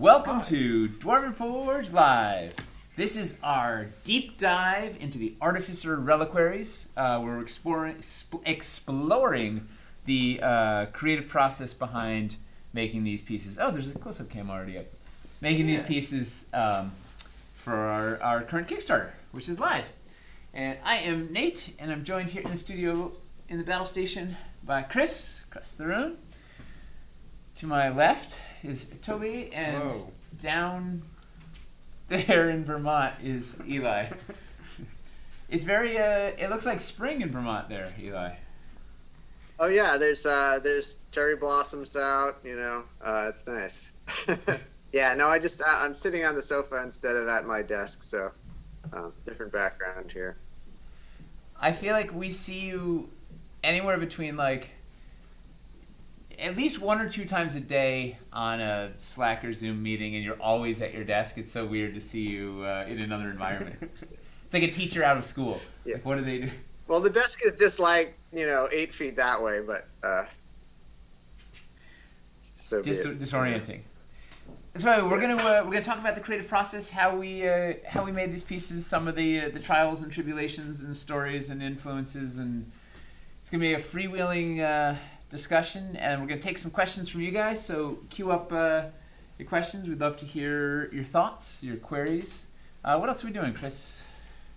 Welcome to Dwarven Forge Live. This is our deep dive into the Artificer Reliquaries. We're exploring the creative process behind making these pieces. Oh, there's a close-up cam already up. Making these pieces for our current Kickstarter, which is live. And I am Nate, and I'm joined here in the studio in the battle station by Chris across the room. To my left is Toby, and down there in Vermont is Eli. It's very, it looks like spring in Vermont there, Eli. Oh yeah, there's cherry blossoms out, you know, it's nice. Yeah, no, I'm sitting on the sofa instead of at my desk, so different background here. I feel like we see you anywhere between like at least 1 or 2 times a day on a Slack or Zoom meeting, and you're always at your desk. It's so weird to see you in another environment. It's like a teacher out of school. Yeah. Like, what do they do? Well, the desk is just like, 8 feet that way, but so disorienting. So we're gonna talk about the creative process, how we made these pieces, some of the trials and tribulations and stories and influences, and it's gonna be a freewheeling discussion, and we're going to take some questions from you guys, so queue up your questions. We'd love to hear your thoughts, your queries. What else are we doing, Chris?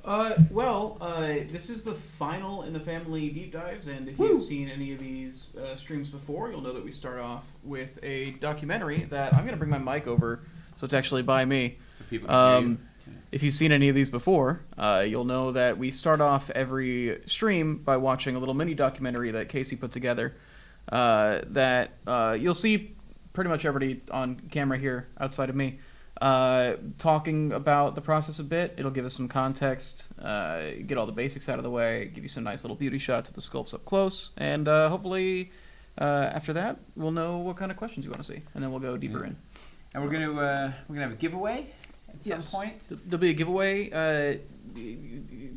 This is the final in the family deep dives, and if you've seen any of these streams before, you'll know that we start off with a documentary that I'm going to bring my mic over so it's actually by me. So people can hear you. If you've seen any of these before, you'll know that we start off every stream by watching a little mini documentary that Casey put together. That you'll see pretty much everybody on camera here outside of me talking about the process a bit. It'll give us some context, get all the basics out of the way, give you some nice little beauty shots of the sculpts up close, and hopefully after that we'll know what kind of questions you want to see, and then we'll go deeper in. And we're gonna have a giveaway at some point. There'll be a giveaway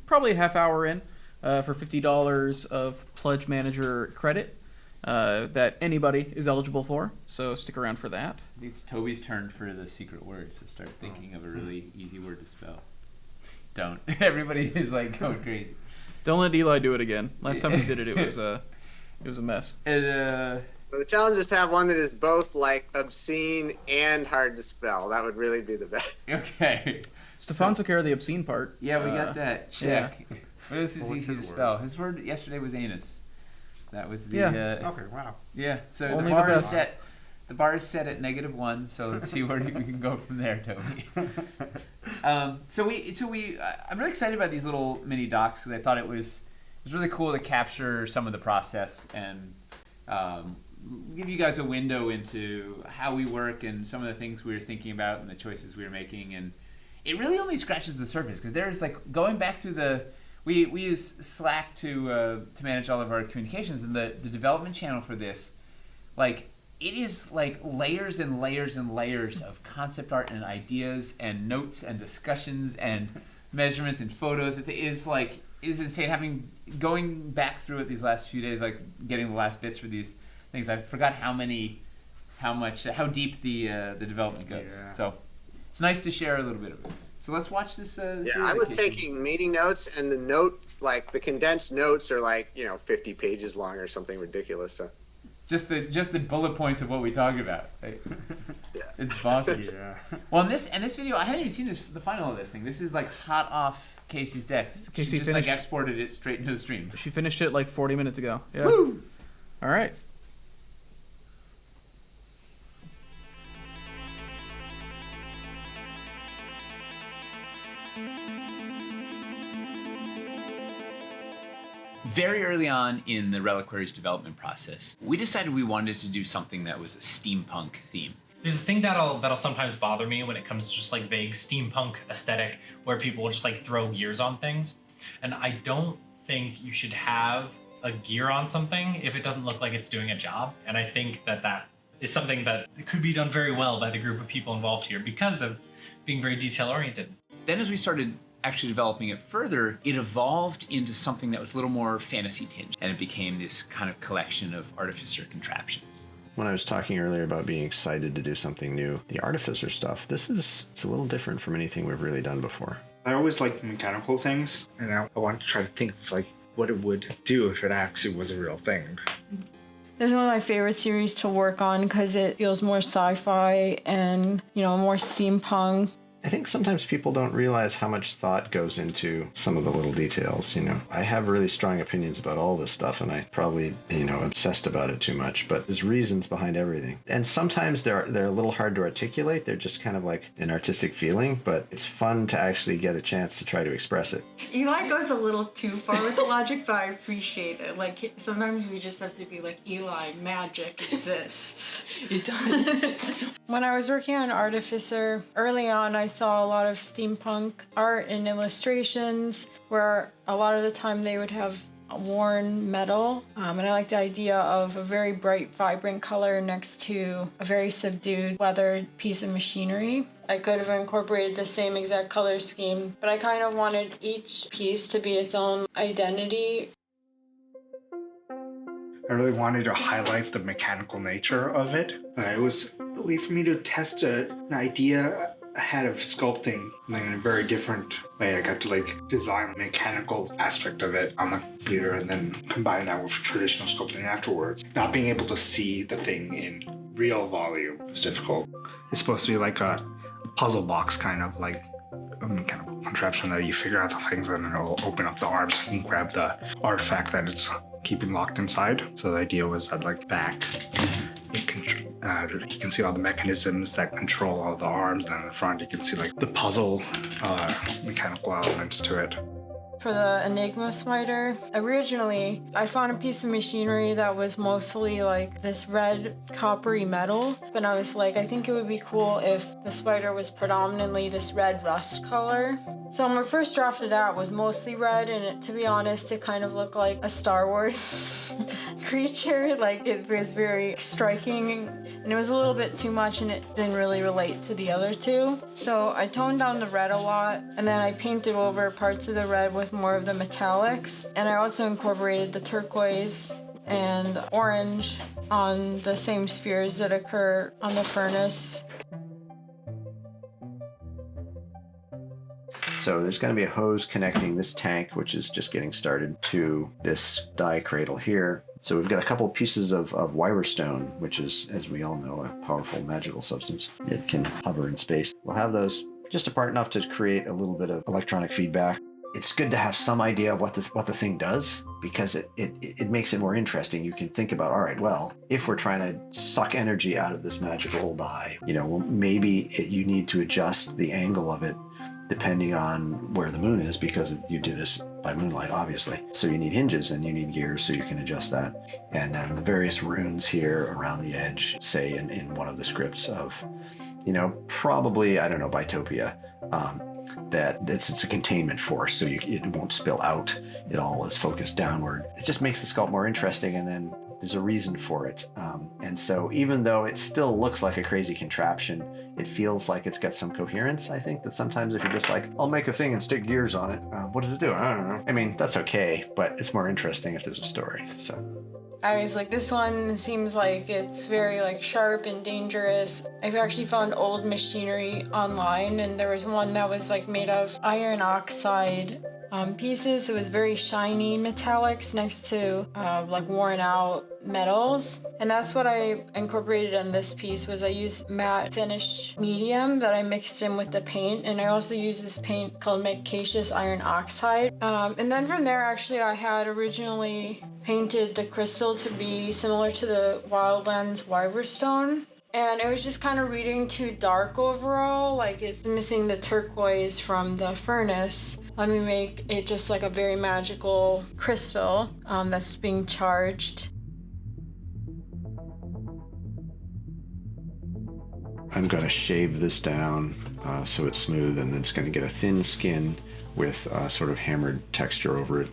probably a half hour in for $50 of Pledge Manager credit. That anybody is eligible for, so stick around for that. It's Toby's turn for the secret word, so start thinking of a really easy word to spell. Don't. Everybody is like going crazy. Don't let Eli do it again. Last time he did it, it was a mess. And, so the challenge is to have one that is both like obscene and hard to spell. That would really be the best. Okay. Stefan took care of the obscene part. Yeah, we got that. Check. Yeah. What else is easy to spell? His word yesterday was anus. That was the okay, wow. Yeah, so Only the bar the is best. set. The bar is set at -1, so let's see where we can go from there, Toby. I'm really excited about these little mini docs because I thought it was really cool to capture some of the process and give you guys a window into how we work and some of the things we were thinking about and the choices we were making, and it really only scratches the surface because there's like going back through the. We use Slack to manage all of our communications, and the development channel for this, like, it is like layers and layers and layers of concept art and ideas and notes and discussions and measurements and photos. It is insane going back through it these last few days, like getting the last bits for these things. I forgot how deep the development goes. Yeah. So it's nice to share a little bit of it. So let's watch this. I was taking meeting notes, and the notes, like the condensed notes, are like 50 pages long or something ridiculous. So just the bullet points of what we talk about. Right? Yeah, it's bonkers. Yeah. Well, in this video, I haven't even seen the final of this thing. This is like hot off Casey's desk. She just like exported it straight into the stream. She finished it like 40 minutes ago. Yeah. Woo! All right. Very early on in the Reliquaries development process, we decided we wanted to do something that was a steampunk theme. There's a thing that'll sometimes bother me when it comes to just like vague steampunk aesthetic where people will just like throw gears on things. And I don't think you should have a gear on something if it doesn't look like it's doing a job. And I think that is something that could be done very well by the group of people involved here because of being very detail oriented. Then as we started actually developing it further, it evolved into something that was a little more fantasy tinged, and it became this kind of collection of Artificer contraptions. when I was talking earlier about being excited to do something new, the Artificer stuff, it's a little different from anything we've really done before. I always liked mechanical things, and I wanted to try to think of like what it would do if it actually was a real thing. This is one of my favorite series to work on because it feels more sci-fi and, more steampunk. I think sometimes people don't realize how much thought goes into some of the little details, I have really strong opinions about all this stuff, and I probably, obsessed about it too much, but there's reasons behind everything. And sometimes they're a little hard to articulate. They're just kind of like an artistic feeling, but it's fun to actually get a chance to try to express it. Eli goes a little too far with the logic, but I appreciate it. Like, sometimes we just have to be like, Eli, magic exists. It does. When I was working on Artificer, early on I saw a lot of steampunk art and illustrations where a lot of the time they would have worn metal. And I like the idea of a very bright, vibrant color next to a very subdued, weathered piece of machinery. I could have incorporated the same exact color scheme, but I kind of wanted each piece to be its own identity. I really wanted to highlight the mechanical nature of it. It was a way for me to test an idea I had of sculpting in a very different way. I got to design the mechanical aspect of it on the computer and then combine that with traditional sculpting afterwards. Not being able to see the thing in real volume was difficult. It's supposed to be like a puzzle box, kind of like a mechanical contraption that you figure out the things and then it'll open up the arms and you can grab the artifact that it's keeping locked inside. So the idea was that back, you can see all the mechanisms that control all the arms, and in the front you can see the puzzle mechanical elements to it. For the Enigma Spider, originally I found a piece of machinery that was mostly this red coppery metal, but I was I think it would be cool if the spider was predominantly this red rust color. So my first draft of that was mostly red, and to be honest, it kind of looked like a Star Wars creature. It was very striking, and it was a little bit too much, and it didn't really relate to the other two. So I toned down the red a lot, and then I painted over parts of the red with more of the metallics, and I also incorporated the turquoise and orange on the same spheres that occur on the furnace. So there's going to be a hose connecting this tank, which is just getting started, to this die cradle here. So we've got a couple pieces of Wyverstone, which is, as we all know, a powerful magical substance. It can hover in space. We'll have those just apart enough to create a little bit of electronic feedback. It's good to have some idea of what the thing does, because it makes it more interesting. You can think about, all right, well, if we're trying to suck energy out of this magical die, maybe you need to adjust the angle of it depending on where the moon is, because you do this by moonlight, obviously. So you need hinges and you need gears so you can adjust that. And then the various runes here around the edge, say in one of the scripts of, probably, I don't know, Bitopia, that it's a containment force, so it won't spill out. It all is focused downward. It just makes the sculpt more interesting, and then there's a reason for it. And so even though it still looks like a crazy contraption, it feels like it's got some coherence. I think that sometimes if you're just I'll make a thing and stick gears on it, what does it do? I don't know. I mean, that's okay, but it's more interesting if there's a story. So I was this one seems like it's very sharp and dangerous. I've actually found old machinery online, and there was one that was made of iron oxide pieces. It was very shiny metallics next to worn out metals, and that's what I incorporated in this piece. Was I used matte finish medium that I mixed in with the paint, and I also used this paint called micaceous iron oxide. And then from there, actually, I had originally painted the crystal to be similar to the Wildlands Wyverstone. And it was just kind of reading too dark overall, it's missing the turquoise from the furnace. Let me make it just a very magical crystal that's being charged. I'm going to shave this down so it's smooth, and then it's going to get a thin skin with sort of hammered texture over it.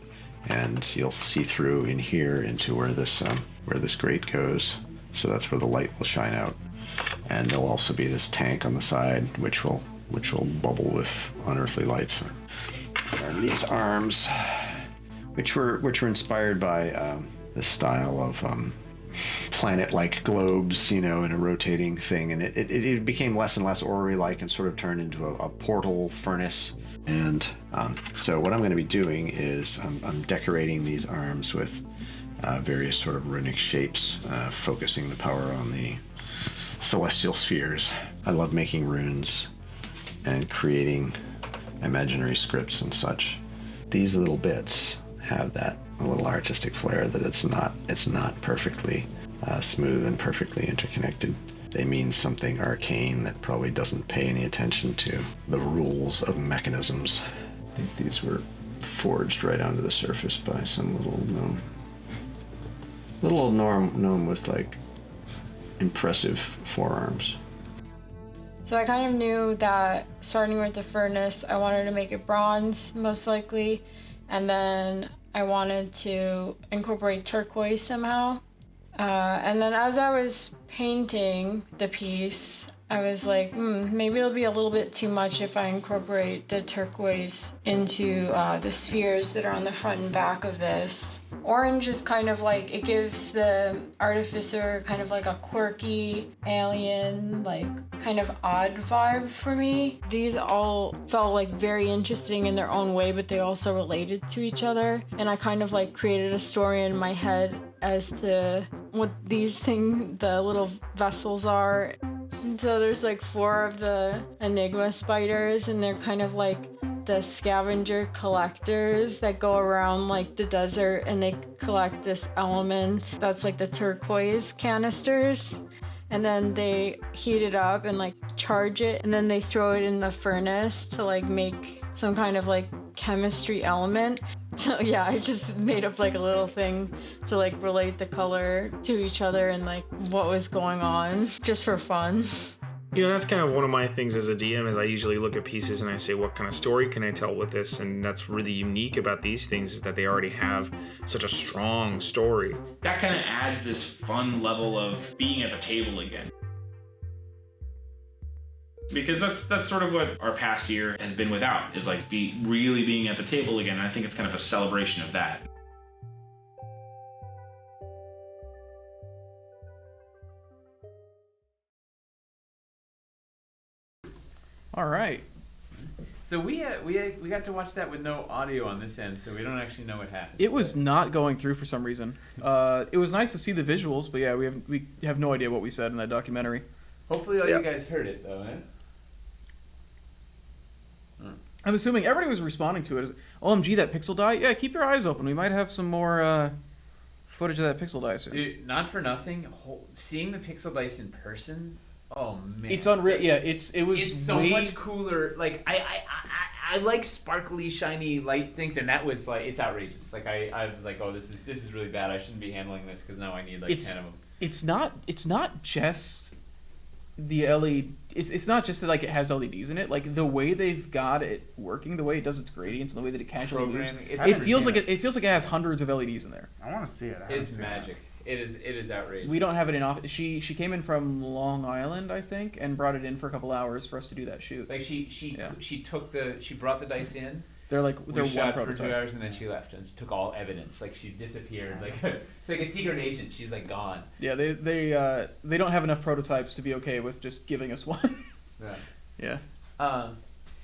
And you'll see through in here into where this grate goes. So that's where the light will shine out. And there'll also be this tank on the side, which will bubble with unearthly lights. And these arms, which were inspired by the style of planet-like globes, in a rotating thing, and it became less and less orrery-like and sort of turned into a portal furnace. And so what I'm going to be doing is I'm decorating these arms with various sort of runic shapes, focusing the power on the celestial spheres. I love making runes and creating imaginary scripts and such. These little bits have that a little artistic flair that it's not perfectly smooth and perfectly interconnected. They mean something arcane that probably doesn't pay any attention to the rules of mechanisms. I think these were forged right onto the surface by some little gnome. Little old gnome with like impressive forearms. So I kind of knew that starting with the furnace, I wanted to make it bronze, most likely, and then I wanted to incorporate turquoise somehow. And then as I was painting the piece, I was like, maybe it'll be a little bit too much if I incorporate the turquoise into the spheres that are on the front and back of this. Orange is kind of like, it gives the Artificer kind of like a quirky, alien, like kind of odd vibe for me. These all felt like very interesting in their own way, but they also related to each other. And I kind of like created a story in my head as to what these things, the little vessels are. And so there's like 4 of the Enigma Spiders, and they're kind of like the scavenger collectors that go around like the desert, and they collect this element that's like the turquoise canisters, and then they heat it up and like charge it, and then they throw it in the furnace to like make some kind of like chemistry element. So yeah, I just made up like a little thing to like relate the color to each other and like what was going on, just for fun. That's kind of one of my things as a DM is I usually look at pieces and I say, what kind of story can I tell with this? And that's really unique about these things is that they already have such a strong story. That kind of adds this fun level of being at the table again. Because that's sort of what our past year has been without, is like really being at the table again. And I think it's kind of a celebration of that. All right. So we got to watch that with no audio on this end, so we don't actually know what happened. It was not going through for some reason. It was nice to see the visuals, but yeah, we have no idea what we said in that documentary. Hopefully all you guys heard it though, eh? I'm assuming everybody was responding to it as, OMG, that pixel die? Yeah, keep your eyes open. We might have some more footage of that pixel die soon. Dude, not for nothing, seeing the pixel dice in person, oh man. It's unreal. Yeah, it's so much cooler. Like I like sparkly, shiny light things, and that was like, it's outrageous. Like I was like, oh, this is really bad. I shouldn't be handling this because now I need like 10 of them. It's not just the LED. It's not just that like it has LEDs in it. Like the way they've got it working, the way it does its gradients, and the way that it casually moves, it feels like it has hundreds of LEDs in there. I want to see it. It's magic. It is outrageous. We don't have it in office. She came in from Long Island, I think, and brought it in for a couple hours for us to do that shoot. Like she brought the dice in. They're we one shot prototype. for 2 hours and then she left and took all evidence. Like she disappeared. Like it's like a secret agent. She's like gone. Yeah, they don't have enough prototypes to be okay with just giving us one. Yeah. All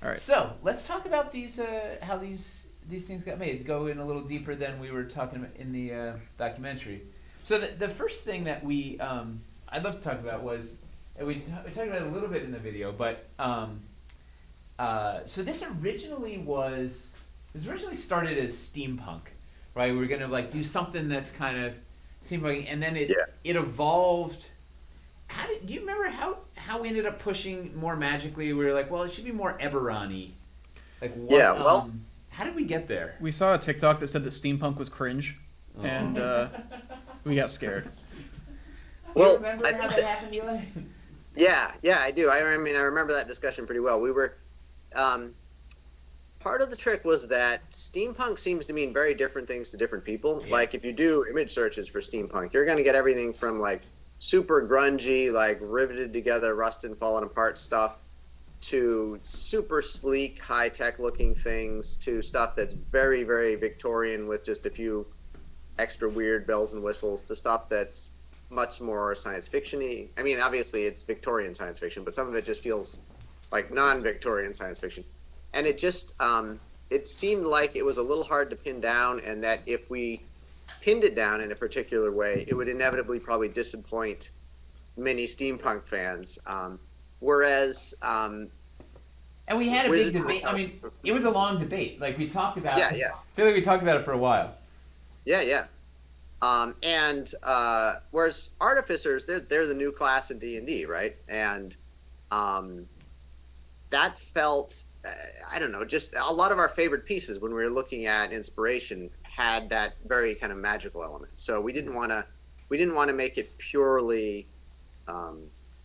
right. So let's talk about these how these things got made. Go in a little deeper than we were talking about in the documentary. So the first thing that I'd love to talk about was, we talked about it a little bit in the video, but so this originally started as steampunk, right? We were gonna like do something that's kind of steampunk, and then it evolved. Do you remember how we ended up pushing more magically? We were like, well, it should be more Eberron-y. Like what, how did we get there? We saw a TikTok that said that steampunk was cringe, and we got scared. Do you remember how that happened, Eli? Yeah, I do. I remember that discussion pretty well. We were, part of the trick was that steampunk seems to mean very different things to different people. Yeah. Like if you do image searches for steampunk, you're going to get everything from like super grungy, like riveted together, rusted and fallen apart stuff, to super sleek, high-tech looking things, to stuff that's very, very Victorian with just a few extra weird bells and whistles, to stuff that's much more science fiction-y. I mean, obviously it's Victorian science fiction, but some of it just feels like non-Victorian science fiction. And it just, it seemed like it was a little hard to pin down, and that if we pinned it down in a particular way, it would inevitably probably disappoint many steampunk fans. Whereas, and we had a big debate. I mean, it was a long debate. Like we talked about. Yeah. I feel like we talked about it for a while. Yeah. Whereas Artificers, they're the new class in D&D, right? And that felt, I don't know, just a lot of our favorite pieces when we were looking at inspiration had that very kind of magical element. So we didn't want to make it purely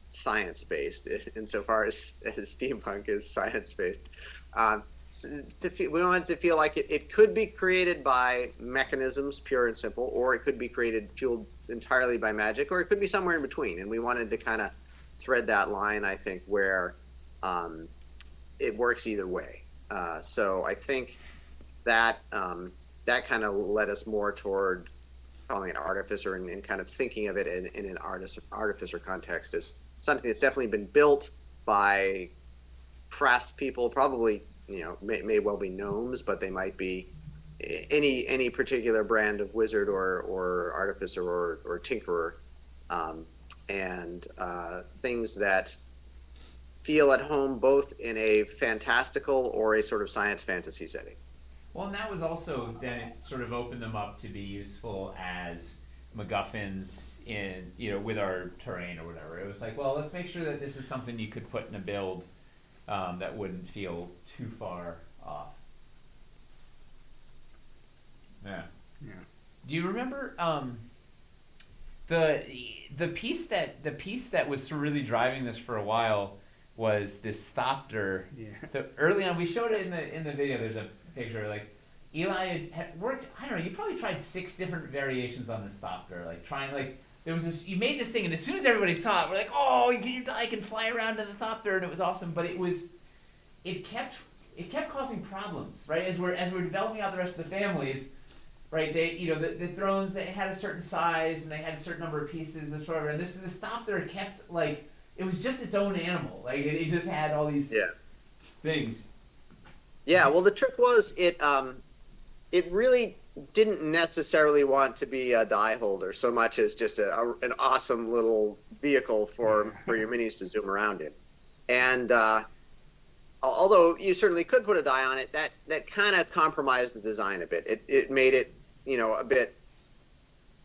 science-based, insofar as steampunk is science-based. We wanted to feel like it could be created by mechanisms, pure and simple, or it could be fueled entirely by magic, or it could be somewhere in between. And we wanted to kind of thread that line, I think, where it works either way. So I think that that kind of led us more toward calling it Artificer and kind of thinking of it in an Artificer context as something that's definitely been built by crafts people, probably, may well be gnomes, but they might be any particular brand of wizard or artificer or tinkerer, and things that feel at home both in a fantastical or a sort of science fantasy setting. Well, and that was also, then it sort of opened them up to be useful as MacGuffins in, with our terrain or whatever. It was like, well, let's make sure that this is something you could put in a build that wouldn't feel too far off. Yeah. Do you remember the piece that was really driving this for a while was this Thopter. Yeah. So early on, we showed it in the video. There's a picture like Eli had worked. I don't know. You probably tried 6 different variations on this Thopter. There was this. You made this thing, and as soon as everybody saw it, we're like, "Oh, your die can fly around in the Thopter," and it was awesome. But it kept causing problems, right? As we're developing out the rest of the families, right? They, the thrones, they had a certain size and they had a certain number of pieces and whatever. And this Thopter kept it was just its own animal. Like it just had all these things. Yeah. Well, the trick was it really didn't necessarily want to be a die holder so much as just an awesome little vehicle for your minis to zoom around in. And although you certainly could put a die on it, that kind of compromised the design a bit. It made it, a bit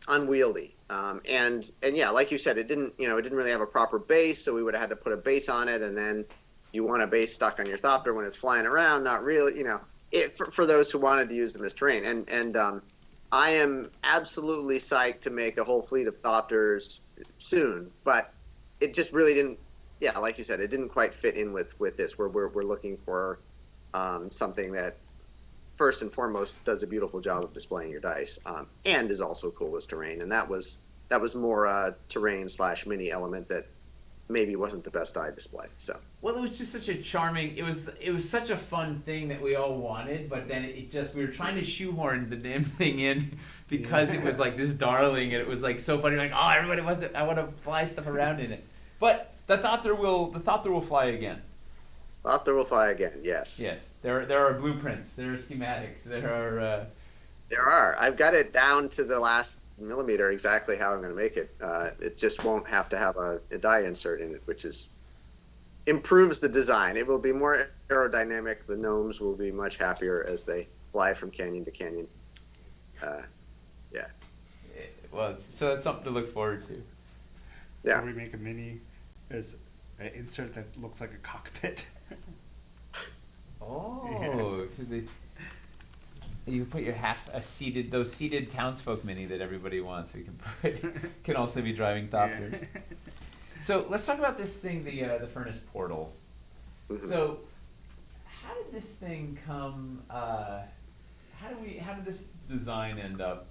unwieldy. And yeah, like you said, it didn't really have a proper base, so we would have had to put a base on it, and then you want a base stuck on your Thopter when it's flying around. Not really, for those who wanted to use them as terrain. And I am absolutely psyched to make a whole fleet of Thopters soon, but it just really didn't. Yeah, like you said, it didn't quite fit in with this. We're looking for something that first and foremost does a beautiful job of displaying your dice, and is also cool as terrain. And that was more a terrain / mini element that maybe wasn't the best die display. So. Well, it was just such a charming. It was such a fun thing that we all wanted, but then we were trying to shoehorn the damn thing in because it was like this darling, and it was like so funny. Like, oh, everybody wants to. I want to fly stuff around in it, but. The Thopter will fly again. Thopter will fly again. Yes. Yes. There are blueprints. There are schematics. There are. I've got it down to the last millimeter exactly how I'm going to make it. It just won't have to have a die insert in it, which improves the design. It will be more aerodynamic. The gnomes will be much happier as they fly from canyon to canyon. Yeah. Well, so that's something to look forward to. Yeah. Or we make a mini as an insert that looks like a cockpit. Oh, so you put your those seated townsfolk mini that everybody wants. We can also be driving Thopters. Yeah. So let's talk about this thing, the furnace portal. Mm-hmm. So how did this thing come? How did this design end up?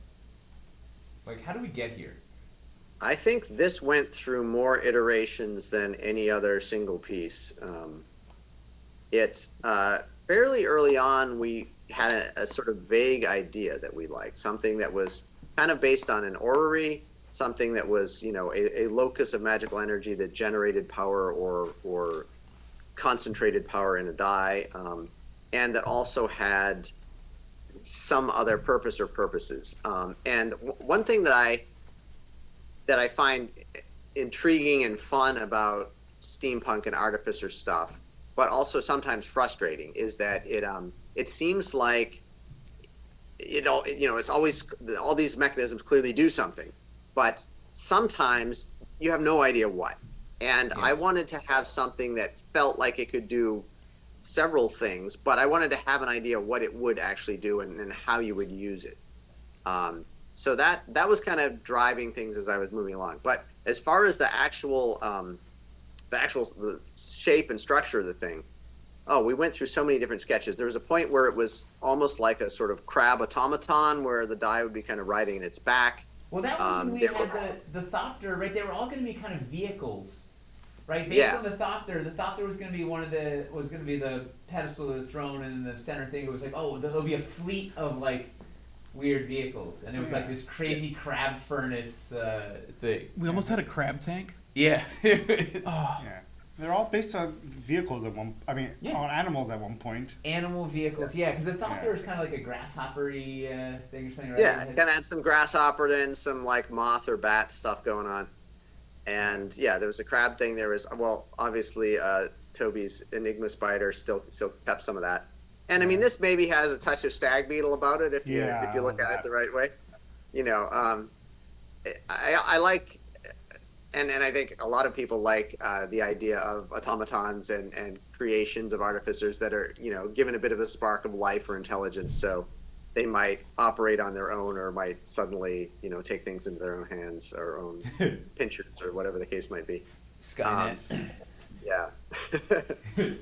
Like, how do we get here? I think this went through more iterations than any other single piece. Fairly early on, we had a sort of vague idea that we liked, something that was kind of based on an orrery, something that was, a locus of magical energy that generated power or concentrated power in a die, and that also had some other purpose or purposes. And one thing that I find intriguing and fun about steampunk and artificer stuff, but also sometimes frustrating, is that it seems like it's always all these mechanisms clearly do something, but sometimes you have no idea what. And I wanted to have something that felt like it could do several things, but I wanted to have an idea what it would actually do and how you would use it. So that was kind of driving things as I was moving along. But as far as the actual the shape and structure of the thing, we went through so many different sketches. There was a point where it was almost like a sort of crab automaton, where the die would be kind of riding in its back. Well, that was when we had the Thopter, right? They were all going to be kind of vehicles, right? Based on the Thopter was going to be the pedestal of the throne, and the center thing, it was like, there'll be a fleet of like weird vehicles, and it was like this crazy crab furnace thing. We almost had a crab tank. Yeah. Yeah. They're all based on vehicles on animals at one point. Animal vehicles, because the Thopter was kind of like a grasshoppery thing or something, right? Yeah, kind of had some grasshopper and some like moth or bat stuff going on. And there was a crab thing. There was, obviously Toby's Enigma Spider still kept some of that. And I mean, this maybe has a touch of stag beetle about it if you look at it the right way. I like. And I think a lot of people like the idea of automatons and creations of artificers that are, given a bit of a spark of life or intelligence. So they might operate on their own, or might suddenly, take things into their own hands, or own pinchers, or whatever the case might be. Skynet.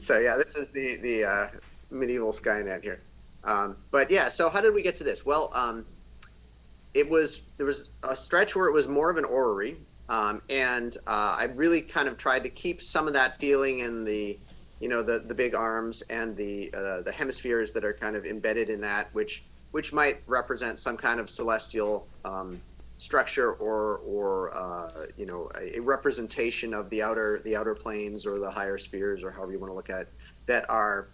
So this is the medieval Skynet here. So how did we get to this? Well, there was a stretch where it was more of an orrery. And I really kind of tried to keep some of that feeling in the big arms and the hemispheres that are kind of embedded in that, which might represent some kind of celestial structure or a representation of the outer planes or the higher spheres, or however you want to look at it, that are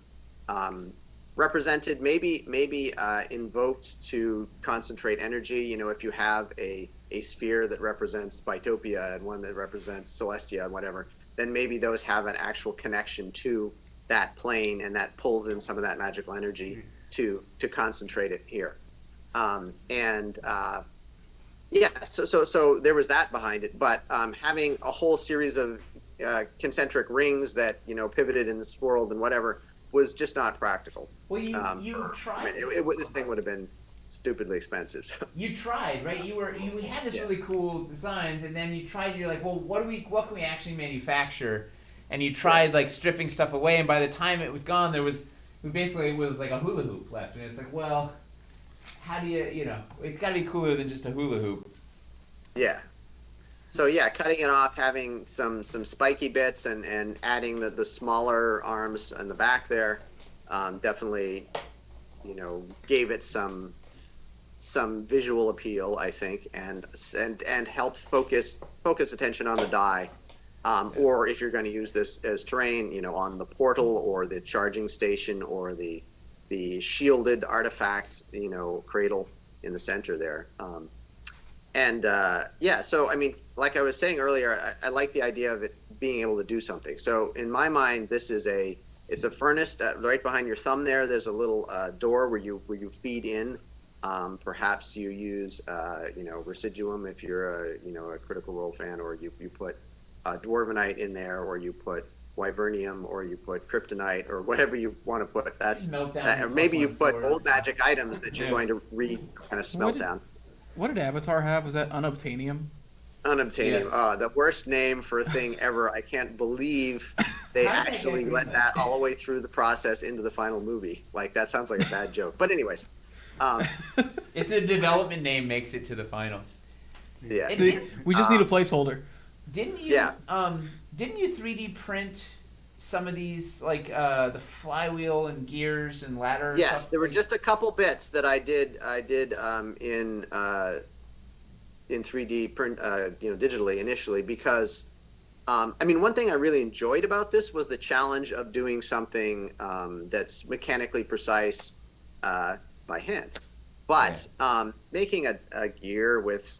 represented, maybe invoked to concentrate energy. If you have a sphere that represents Bitopia and one that represents Celestia and whatever, then maybe those have an actual connection to that plane, and that pulls in some of that magical energy to concentrate it here. So there was that behind it, but having a whole series of concentric rings that pivoted in this world and whatever was just not practical. Well, you tried. This thing would have been stupidly expensive. So. You tried, right? We had this really cool designs, and then you tried. You're like, well, what can we actually manufacture? And you tried like stripping stuff away, and by the time it was gone, it was like a hula hoop left, and it's like, well, how do you it's got to be cooler than just a hula hoop. Yeah. So cutting it off, having some spiky bits, and adding the smaller arms on the back there, definitely, gave it some visual appeal, I think, and helped focus attention on the die, or if you're going to use this as terrain, on the portal or the charging station or the shielded artifact, cradle in the center there. So I mean, like I was saying earlier, I like the idea of it being able to do something. So in my mind, it's a furnace right behind your thumb there. There's a little door where you feed in. Perhaps you use residuum if you're a Critical Role fan, or you put dwarvenite in there, or you put wyvernium, or you put kryptonite, or whatever you want to put. Or maybe you put old magic items that you're going to kind of smelt down. What did Avatar have? Was that unobtainium? Unobtainium. Yes. The worst name for a thing ever. I can't believe they actually let that all the way through the process into the final movie. Like, that sounds like a bad joke. But anyways. It's a development name makes it to the final. Yeah. We just need a placeholder. Didn't you 3D print some of these, like the flywheel and gears and ladder? Yes, there were just a couple bits that I did in 3D print, digitally initially because, one thing I really enjoyed about this was the challenge of doing something that's mechanically precise by hand. But making a gear with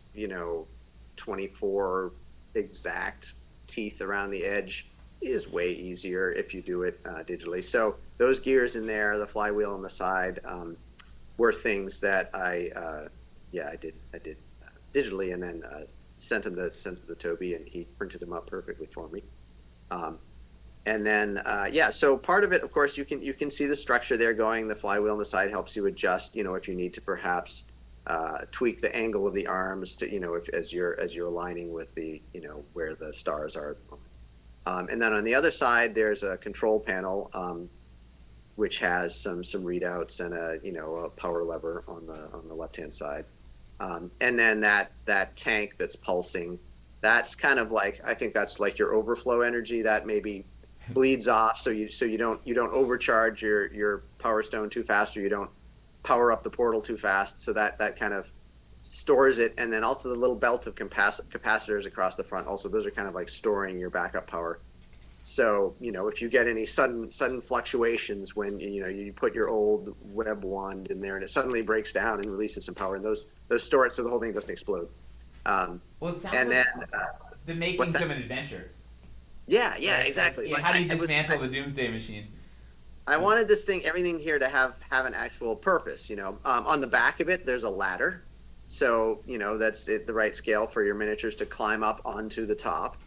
24 exact teeth around the edge is way easier if you do it digitally. So those gears in there, the flywheel on the side, were things that I did digitally, and then sent them to Toby, and he printed them up perfectly for me. And then so part of it, of course, you can see the structure there going. The flywheel on the side helps you adjust, if you need to perhaps tweak the angle of the arms to, as you're aligning with the, where the stars are at the moment. And then on the other side, there's a control panel, which has some readouts and a power lever on the left-hand side. And then that tank that's pulsing, that's kind of like, I think that's like your overflow energy that maybe bleeds off, so you don't overcharge your power stone too fast, or you don't power up the portal too fast. So that kind of stores it. And then also the little belt of capacitors across the front, also those are kind of like storing your backup power. So if you get any sudden fluctuations when you put your old web wand in there and it suddenly breaks down and releases some power, and those store it so the whole thing doesn't explode. Well, it sounds the makings of an adventure. Yeah, exactly. How do you dismantle the Doomsday machine? I wanted everything here to have an actual purpose. On the back of it, there's a ladder, so that's the right scale for your miniatures to climb up onto the top.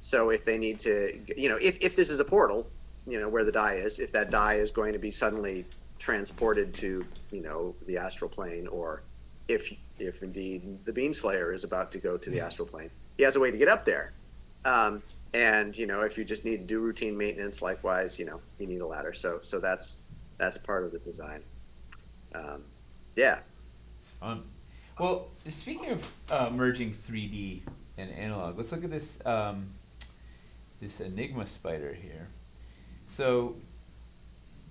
So if they need to, if this is a portal, where the die is, if that die is going to be suddenly transported to, the astral plane, or if indeed the Beamslayer is about to go to the astral plane, he has a way to get up there. And if you just need to do routine maintenance, likewise, you need a ladder. So that's part of the design. It's fun. Well, speaking of merging 3D and analog, let's look at this this Enigma Spider here. So,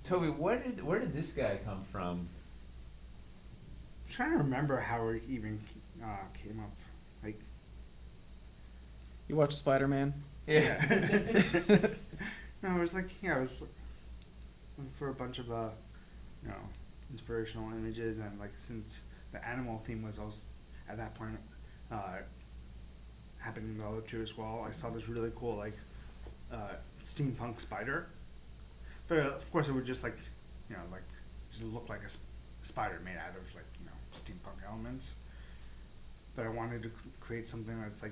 Toby, where did this guy come from? I'm trying to remember how it even came up. Like, You watch Spider-Man? Yeah. No, it was like, I was looking for a bunch of inspirational images, and like since the animal theme was also at that point happening in the other two as well, I saw this really cool steampunk spider. But of course, it would just just look like a spider made out of steampunk elements. But I wanted to create something that's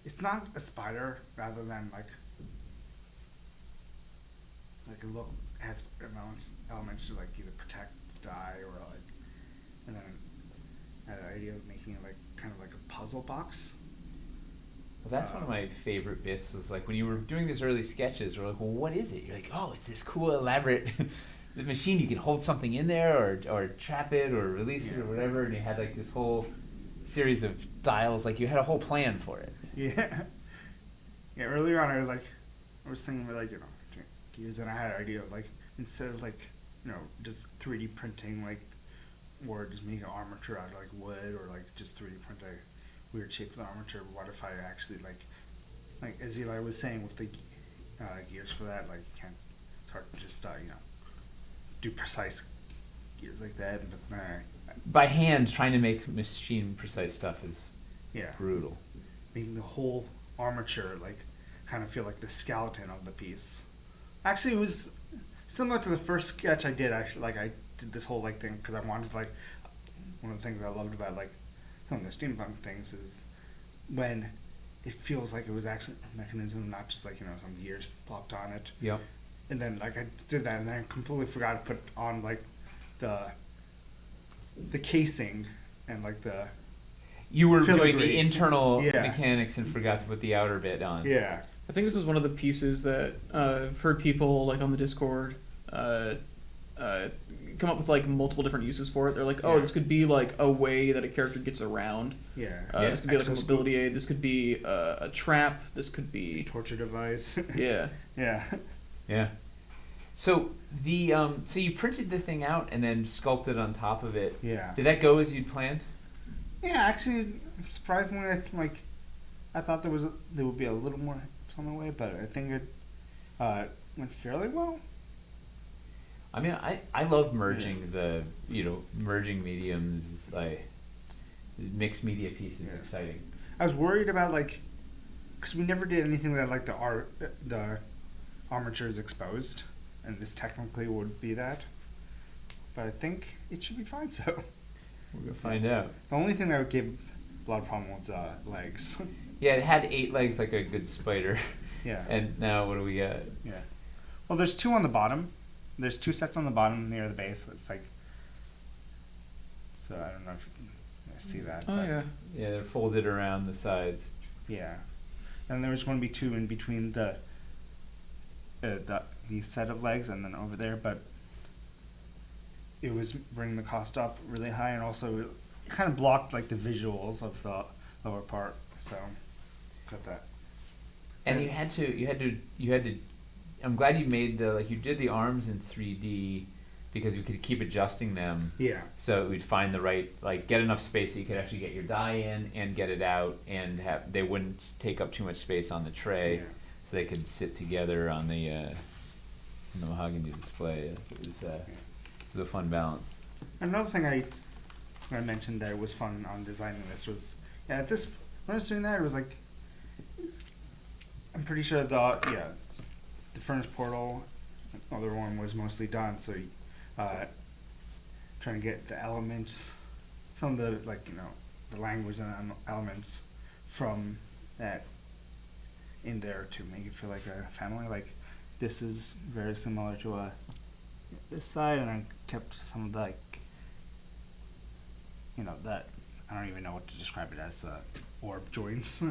it's not a spider, rather than it has elements to either protect the die, or and then I had the idea of making it kind of like a puzzle box. Well, that's one of my favorite bits. Was when you were doing these early sketches, we're like, well, what is it? You're like, oh, it's this cool, elaborate the machine. You can hold something in there, or trap it, or release it, or whatever. And you had this whole series of dials. You had a whole plan for it. Yeah. Yeah. Earlier on, I was thinking gears, and I had an idea of instead of just 3D printing or just making an armature out of wood, or just 3D print a weird shape for the armature. What if I actually as Eli was saying with the gears for that, it's hard to just do precise gears like that. But by hand, trying to make machine precise stuff is brutal. Making the whole armature kind of feel like the skeleton of the piece. Actually, it was similar to the first sketch I did. Actually, I did this whole thing because I wanted one of the things I loved about some of the steampunk things is when it feels like it was actually a mechanism, not just some gears plopped on it. Yep. And then I did that, and then I completely forgot to put on the casing and the. You were filigree. doing the internal mechanics and forgot to put the outer bit on. Yeah. I think this is one of the pieces that I've heard people on the Discord come up with multiple different uses for it. They're like, oh, this could be a way that a character gets around. Yeah. This could be a mobility aid. This could be a trap. This could be torture device. Yeah. Yeah. Yeah. So so you printed the thing out and then sculpted on top of it. Yeah. Did that go as you'd planned? Yeah, actually, surprisingly, I thought there would be a little more on the way, but I think it went fairly well. I mean, I love merging merging mediums, like mixed media piece is exciting. I was worried about because we never did anything that the armature is exposed, and this technically would be that. But I think it should be fine. So we're gonna find out. The only thing that would give a lot of problem was legs. Yeah, it had 8 legs like a good spider. Yeah. And now what do we got? Yeah. Well, there's 2 on the bottom. There's 2 sets on the bottom near the base. It's so I don't know if you can see that. Oh, yeah. Yeah, they're folded around the sides. Yeah. And there's going to be 2 in between the set of legs and then over there, but it was bringing the cost up really high, and also it kind of blocked the visuals of the lower part. So got that. And you had to. I'm glad you made you did the arms in 3D because you could keep adjusting them. Yeah. So we'd find the right get enough space that you could actually get your die in and get it out, and they wouldn't take up too much space on the tray, so they could sit together on the mahogany display. It was a fun balance. Another thing I mentioned that was fun on designing this was when I was doing that it was I'm pretty sure the furnace portal, other one was mostly done. So trying to get the elements, some of the the language and elements from that in there to make it feel like a family. This is very similar to this side, and I kept some of the that I don't even know what to describe it as orb joints.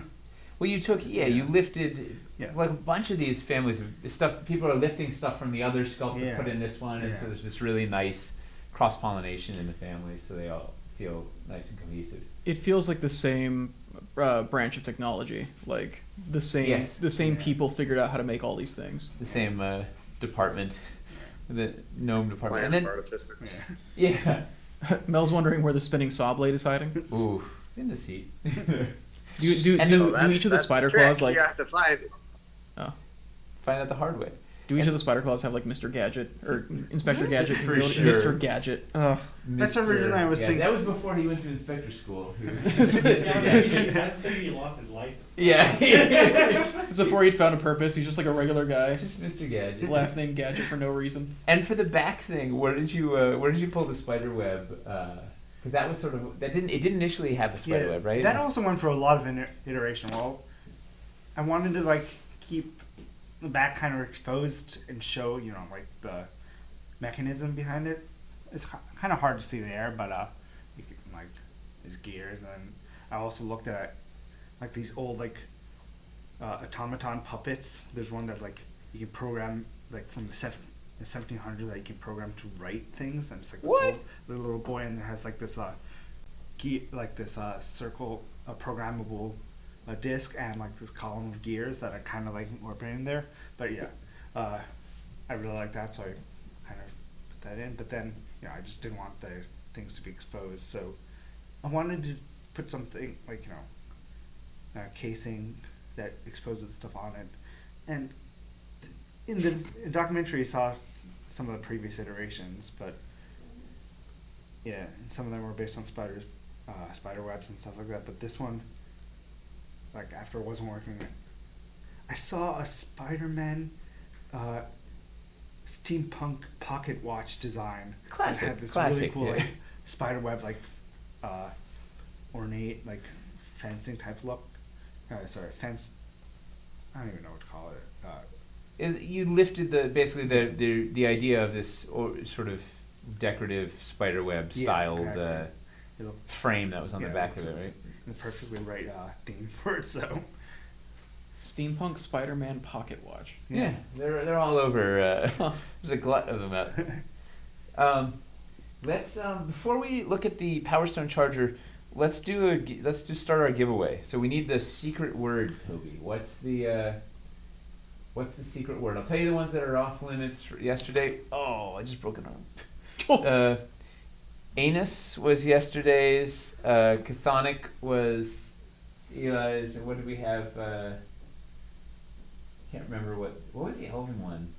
Well, you lifted a bunch of these families of stuff. People are lifting stuff from the other sculpt to put in this one, and so there's this really nice cross-pollination in the families, so they all feel nice and cohesive. It feels like the same branch of technology, the same people figured out how to make all these things. The same department, the gnome department, Land and then Artificer. yeah. Mel's wondering where the spinning saw blade is hiding. Ooh, in the seat. Do each of the spider claws you have to find it. Oh, find out the hard way. Do each of the spider claws have Mr. Gadget or Inspector Gadget? For sure. Mr. Gadget. Oh, that's originally I was thinking. That was before he went to inspector school. That's he lost his license. Yeah. It's before he'd found a purpose. He's just a regular guy. Just Mr. Gadget. Last name Gadget for no reason. And for the back thing, where did you pull the spider web? Because that was it didn't initially have a spider web, right? That also went for a lot of iteration. Well, I wanted to keep the back kind of exposed and show the mechanism behind it. It's kind of hard to see there, but you can, there's gears, and then I also looked at these old automaton puppets. There's one that you can program from the 1700s that you can program to write things, and it's this old little boy, and it has this circle, a programmable disc, and this column of gears that I kind of incorporate in there. But I really like that, so I kind of put that in. But then I just didn't want the things to be exposed, so I wanted to put something casing that exposes stuff on it. And in the documentary, you saw some of the previous iterations, but some of them were based on spider webs and stuff like that. But this one, after it wasn't working, I saw a Spider-Man steampunk pocket watch design. Classic. It had this Classic, really cool spider web, ornate fencing type look. Fence. I don't even know what to call it. You lifted the idea of this sort of decorative spider web styled frame that was on the back of it, right? The perfectly right theme for it. So, Steampunk Spider-Man pocket watch. Yeah, they're all over. There's a glut of them out. Let's before we look at the Power Stone Charger, let's just start our giveaway. So we need the secret word, Toby. What's the secret word? I'll tell you the ones that are off limits for yesterday. Oh, I just broke an arm. Anus was yesterday's. Chthonic was Eli's. And what did we have? Can't remember what was the Elven one.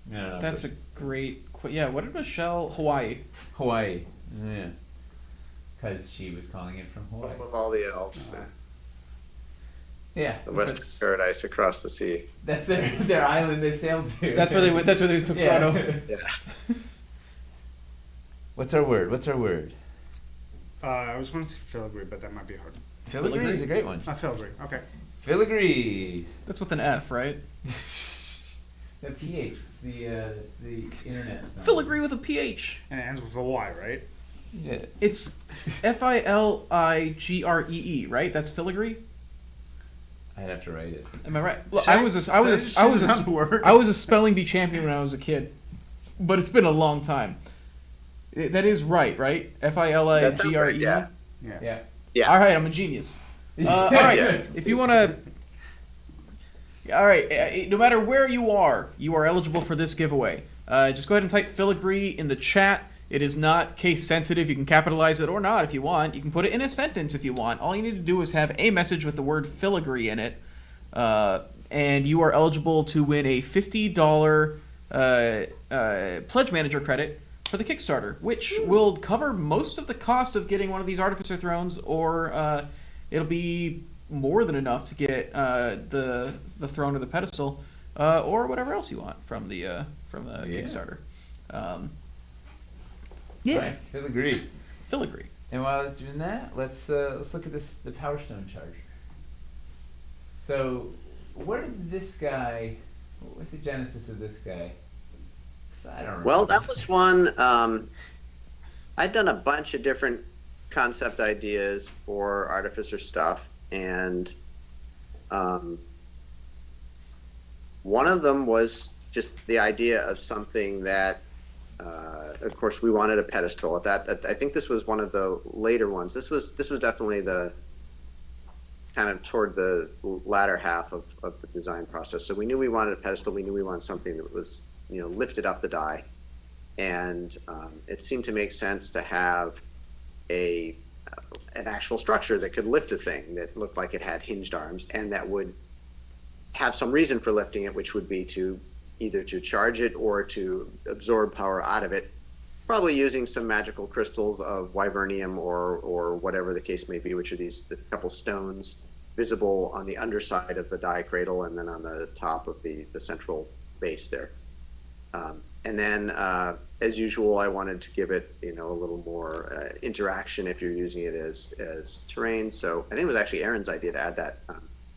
No, That's a great. Yeah, what did Michelle? Hawaii. Hawaii. Yeah, because she was calling it from Hawaii. Home of all the elves. Yeah, The western paradise across the sea. that's their island they've sailed to. That's where they went. That's where they took Frodo. Yeah. What's our word? I was going to say filigree, but that might be hard. Filigree is a great one. Filigree. Okay. Filigrees. That's with an F, right? The PH. It's the internet stuff. Filigree with a PH. And it ends with a Y, right? Yeah. It's Filigree, right? That's filigree. I'd have to write it. Am I right? Look, I was a spelling bee champion when I was a kid, but it's been a long time. That is right? Filigree. Yeah. Yeah. All right, I'm a genius. All right, if you want to. All right, no matter where you are eligible for this giveaway. Just go ahead and type filigree in the chat. It is not case sensitive. You can capitalize it or not if you want. You can put it in a sentence if you want. All you need to do is have a message with the word filigree in it, and you are eligible to win a $50 pledge manager credit for the Kickstarter, which will cover most of the cost of getting one of these Artificer thrones, or it'll be more than enough to get the throne or the pedestal, or whatever else you want from the Kickstarter. Yeah, Right. Filigree. filigree. And while it's doing that, let's look at the Power Stone Charger. So, where did this guy? What's the genesis of this guy? 'Cause I don't remember. Well, that was one. I'd done a bunch of different concept ideas for Artificer stuff, and one of them was just the idea of something that, of course, we wanted a pedestal. I think this was one of the later ones. This was definitely the kind of toward the latter half of the design process. So we knew we wanted a pedestal. We knew we wanted something that was, lifted up the die, and it seemed to make sense to have an actual structure that could lift a thing that looked like it had hinged arms and that would have some reason for lifting it, which would be to either to charge it or to absorb power out of it, probably using some magical crystals of Wyvernium or whatever the case may be, which are the couple stones visible on the underside of the die cradle and then on the top of the central base there. And then, as usual, I wanted to give it, a little more interaction if you're using it as terrain. So I think it was actually Aaron's idea to add that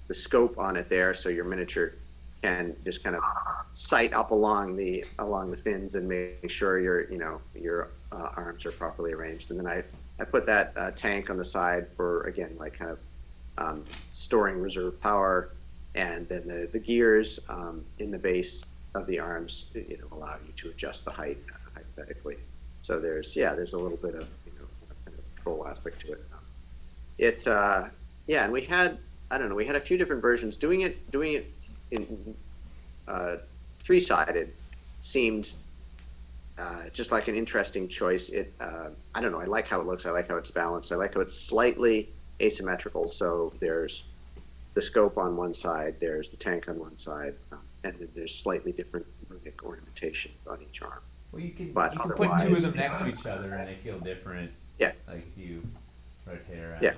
the scope on it there, so your miniature can just kind of sight up along the fins and make sure your arms are properly arranged. And then I put that tank on the side for, again, like kind of storing reserve power, and then the gears in the base of the arms, allow you to adjust the height hypothetically. So there's a little bit of kind of control aspect to it. And we had a few different versions. Doing it in three-sided seemed just like an interesting choice. I like how it looks. I like how it's balanced. I like how it's slightly asymmetrical. So there's the scope on one side, there's the tank on one side, and then there's slightly different runic ornamentation on each arm. Well, you can But put two of them otherwise, next to each other and they feel different. Yeah. Like if you rotate around. Yeah.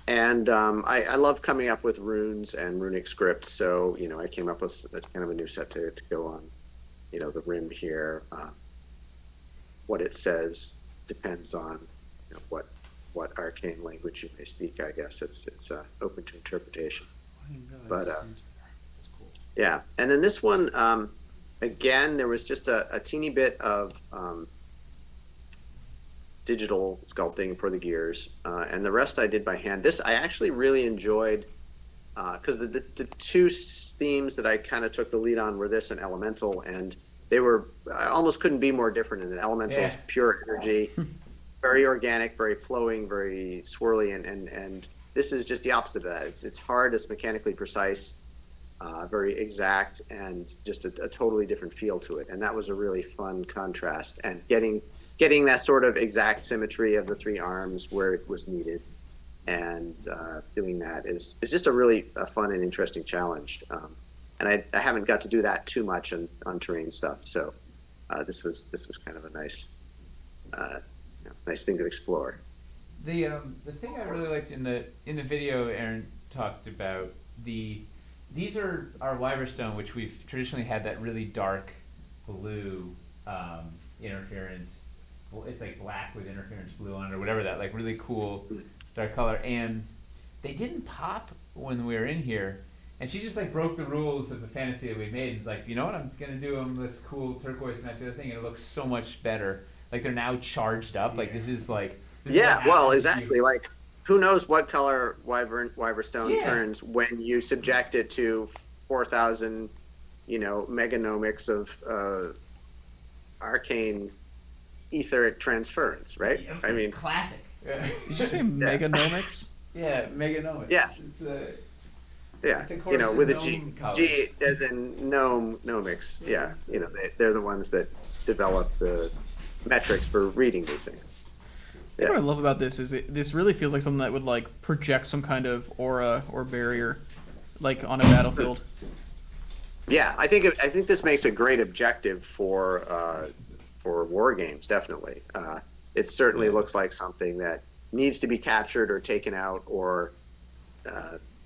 And I love coming up with runes and runic scripts, so I came up with kind of a new set to go on, the rim here. What it says depends on what arcane language you may speak. I guess it's open to interpretation. But yeah, and then this one, again, there was just a teeny bit of digital sculpting for the gears, and the rest I did by hand. This I actually really enjoyed, because the two themes that I kind of took the lead on were this and elemental, and I almost couldn't be more different. In that elemental is pure energy, very organic, very flowing, very swirly, and this is just the opposite of that. It's hard, it's mechanically precise, very exact, and just a totally different feel to it. And that was a really fun contrast. And getting getting that sort of exact symmetry of the three arms where it was needed, and doing that is just a really fun and interesting challenge. And I haven't got to do that too much on terrain stuff, so this was kind of a nice nice thing to explore. The thing I really liked in the video Aaron talked about, these are our Wyverstone, which we've traditionally had that really dark blue interference. Well, it's like black with interference blue on it, or whatever, that like really cool dark color. And they didn't pop when we were in here. And she just like broke the rules of the fantasy that we made. And was like, you know what, I'm gonna do them this cool turquoise match the other thing, and it looks so much better. Like they're now charged up. Like this is like. Yeah, well, exactly. Like, who knows what color Wyverstone turns when you subject it to 4,000, meganomics of arcane etheric transference, right? Yeah, I mean, classic. Did you say meganomics? Yeah, meganomics. Yes. It's a with a G. G as in gnomics. Yeah, they're the ones that develop the metrics for reading these things. I think what I love about this is this really feels like something that would like project some kind of aura or barrier, like on a battlefield. Yeah, I think this makes a great objective for war games. Definitely, it certainly looks like something that needs to be captured or taken out, or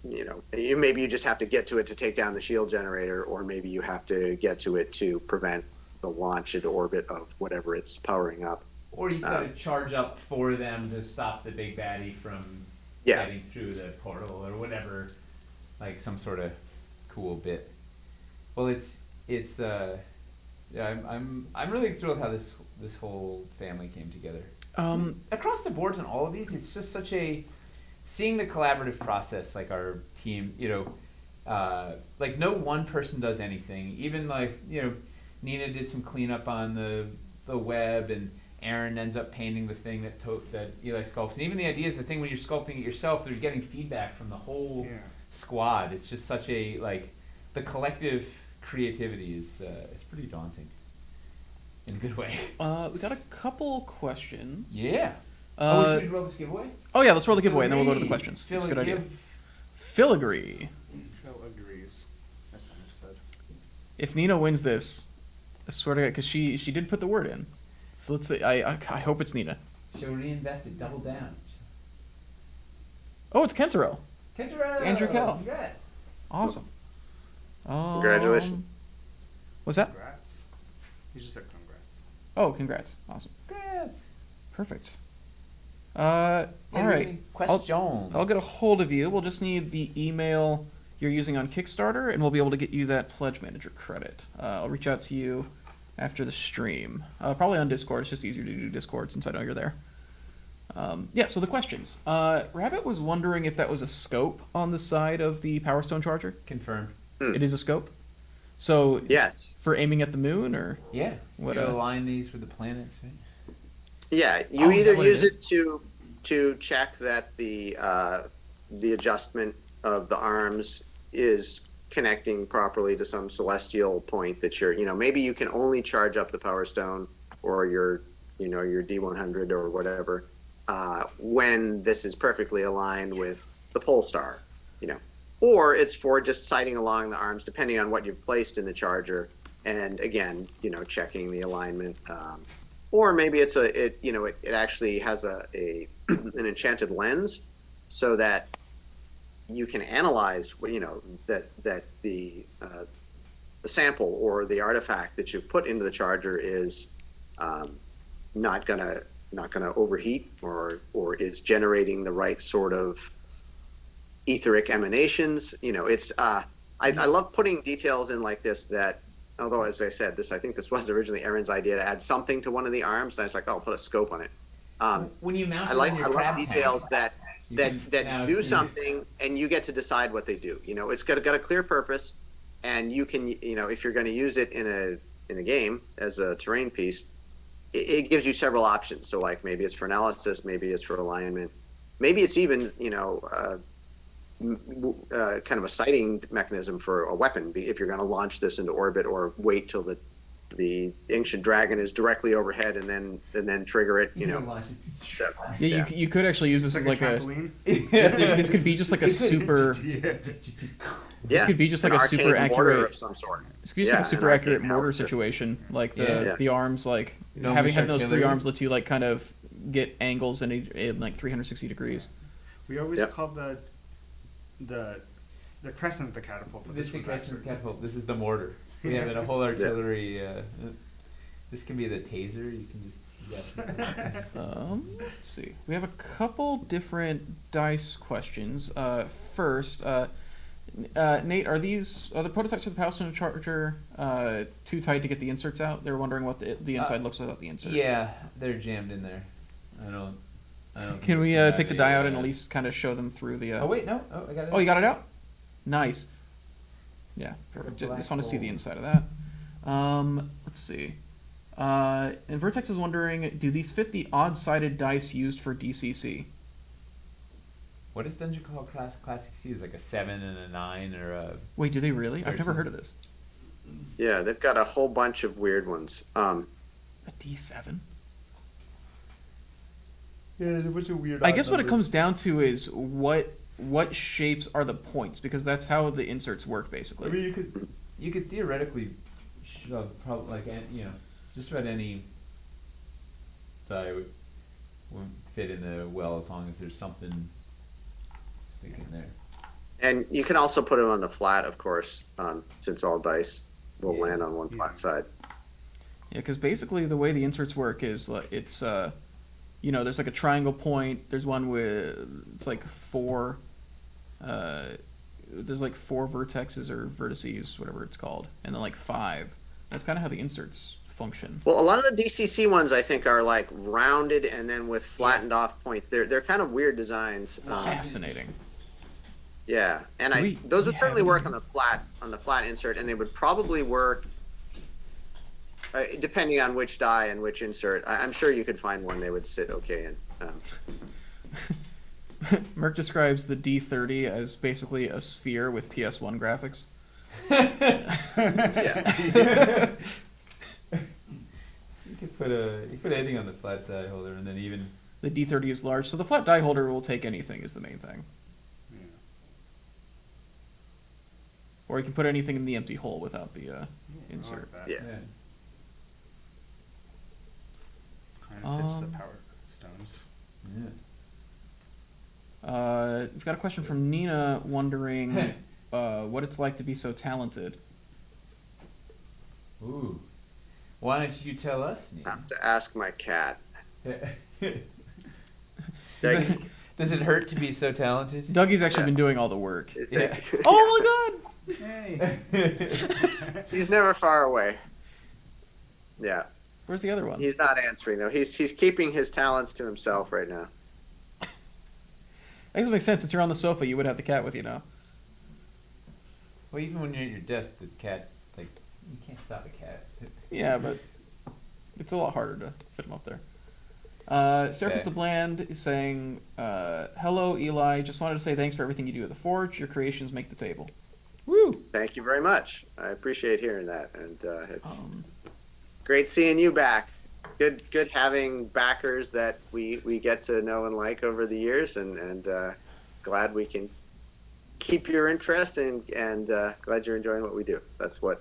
maybe you just have to get to it to take down the shield generator, or maybe you have to get to it to prevent the launch into orbit of whatever it's powering up. Or you gotta charge up for them to stop the big baddie from getting through the portal or whatever, like some sort of cool bit. Well, I'm really thrilled how this whole family came together. Across the boards on all of these, it's just such seeing the collaborative process, like our team, like no one person does anything. Even like, Nina did some cleanup on the web, and Aaron ends up painting the thing that Eli sculpts. And even the idea is the thing when you're sculpting it yourself, they're getting feedback from the whole squad. It's just such the collective creativity is pretty daunting in a good way. We got a couple questions. Yeah. Should we roll this giveaway? Oh yeah, let's roll the giveaway and then we'll go to the questions. That's a good idea. Filigree. Phil agrees. That's understood. If Nina wins this, I swear to God, because she did put the word in. So let's see. I hope it's Nina. She'll reinvest it, double down. Oh, it's Kentaro. Kentaro. It's Andrew Kell. Congrats. Awesome. Congratulations. What's that? Congrats. You just said congrats. Oh, congrats. Awesome. Congrats. Perfect. All right. I'll get a hold of you. We'll just need the email you're using on Kickstarter, and we'll be able to get you that Pledge Manager credit. I'll reach out to you after the stream. Probably on Discord. It's just easier to do Discord since I know you're there. So the questions. Rabbit was wondering if that was a scope on the side of the Power Stone Charger. Confirmed. It is a scope? So yes. For aiming at the moon, or? Yeah. What, you align these with the planets, right? Yeah, you either use it to check that the adjustment of the arms is connecting properly to some celestial point that maybe you can only charge up the Power Stone or your D100 or whatever when this is perfectly aligned with the pole star, or it's for just sighting along the arms depending on what you've placed in the charger, and again, checking the alignment. Or maybe it actually has an enchanted lens, so that you can analyze that the sample or the artifact that you put into the charger is not gonna overheat or is generating the right sort of etheric emanations. I love putting details in like this that. Although, as I said, I think this was originally Aaron's idea to add something to one of the arms, and I was like, "Oh, I'll put a scope on it." When you mount I love details that do something, and you get to decide what they do. It's got a clear purpose, and you can, if you're going to use it in a game as a terrain piece, it gives you several options. So, like maybe it's for analysis, maybe it's for alignment, maybe it's even kind of a sighting mechanism for a weapon if you're going to launch this into orbit or wait till the the ancient dragon is directly overhead, and then trigger it. You know. So, Yeah, you could actually use this It's as like like a trampoline. this could be just like a super. This could be just like an a super arcane mortar accurate. of some sort. This could be just like a an super accurate arcane mortar howitzer. situation. Like the Yeah. the arms, like No having those three artillery. arms lets you like kind of get angles in like 360 degrees. We always Yep. call the crescent the catapult. But This this was is actually- catapult. This is the mortar. We have a whole artillery. This can be the taser. You can just. Let's see. We have a couple different dice questions. First, Nate, are the prototypes for the Power Stone Charger too tight to get the inserts out? They're wondering what the inside looks without the insert. Yeah, they're jammed in there. I don't. Can we think take the have die a, out and at least kind of show them through the? Oh wait, no. Oh, I got it. Oh, you got it out. Nice. Yeah, perfect. Just want to see the inside of that. Let's see. And Vertex is wondering, do these fit the odd-sided dice used for DCC? What does Dungeon Crawl Classics use? Like a 7 and a 9 or a. Wait, do they really? I've never 13. heard of this. Yeah, they've got a whole bunch of weird ones. A D7? Yeah, there's a bunch of weird. I guess what it comes down to is what shapes are the points, because that's how the inserts work, basically. I mean, you could theoretically shove probably like just about any die would fit in the well as long as there's something sticking there. And you can also put them on the flat, of course, since all dice will Yeah. land on one flat side. Yeah, because basically the way the inserts work is it's there's like a triangle point. There's one with it's like four. There's like 4 vertexes or vertices, whatever it's called, and then like 5. That's kind of how the inserts function. Well, a lot of the DCC ones I think are like rounded and then with flattened off points. They're kind of weird designs. Fascinating. Yeah, and Do those we would certainly have work any- on the flat insert, and they would probably work depending on which die and which insert. I'm sure you could find one they would sit okay in. Merc describes the D30 as basically a sphere with PS1 graphics. You could put anything on the flat die holder, and then even The D30 is large, so the flat die holder will take anything is the main thing. Or you can put anything in the empty hole without the insert. Yeah. Kind of fits the power stones. We've got a question from Nina wondering what it's like to be so talented. Ooh. Why don't you tell us, I have to ask my cat. Neil? Does it hurt to be so talented? Dougie's actually been doing all the work. Yeah. Oh my god! Hey. He's never far away. Yeah. Where's the other one? He's not answering though. He's keeping his talents to himself right now. I guess it makes sense. Since you're on the sofa, you would have the cat with you now. Well, even when you're at your desk, the cat, like, you can't stop a cat. Yeah, but it's a lot harder to fit him up there. Surface the Bland is saying, hello, Eli. Just wanted to say thanks for everything you do at the Forge. Your creations make the table. Woo! Thank you very much. I appreciate hearing that, and it's great seeing you back. Good having backers that we get to know and like over the years, and glad we can keep your interest, and glad you're enjoying what we do. That's what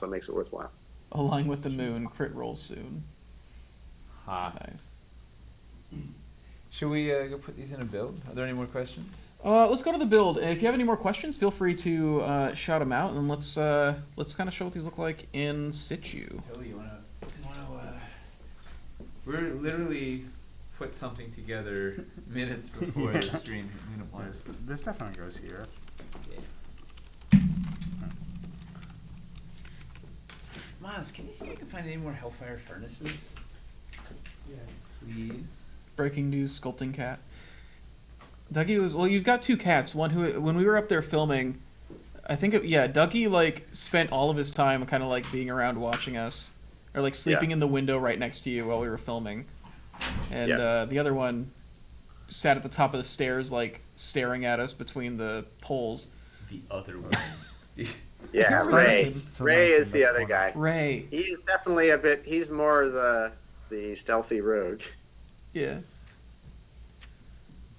makes it worthwhile. Align with the moon. Crit rolls soon. Ha. Nice. Should we go put these in a build? Are there any more questions? Let's go to the build. If you have any more questions, feel free to shout them out, and let's kind of show what these look like in situ. Tilly, you wanna we're literally put something together minutes before the stream. This definitely goes here. Miles, can you see if you can find any more Hellfire furnaces? Yeah. Please. Breaking news: sculpting cat. Dougie was you've got 2 cats. One who, when we were up there filming, I think Dougie like spent all of his time kind of like being around watching us, or like sleeping in the window right next to you while we were filming, and the other one sat at the top of the stairs like staring at us between the poles. The other one. Yeah, Here's Ray. so Ray nice is in the that other corner. guy. Ray. He's definitely a bit. He's more the stealthy rogue. Yeah.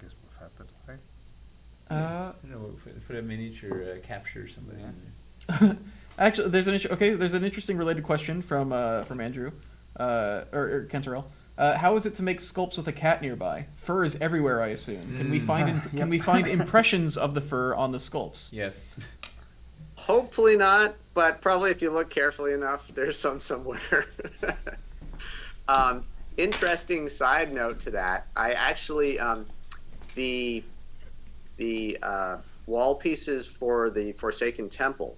Guess what happened, right? Uh, I don't know. Put a miniature capture somebody in there. Actually, there's an interesting related question from Andrew, or Kenterell. How is it to make sculpts with a cat nearby? Fur is everywhere, I assume. Can we find impressions of the fur on the sculpts? Yes. Hopefully not, but probably if you look carefully enough, there's some somewhere. Interesting side note to that. I actually the wall pieces for the Forsaken Temple.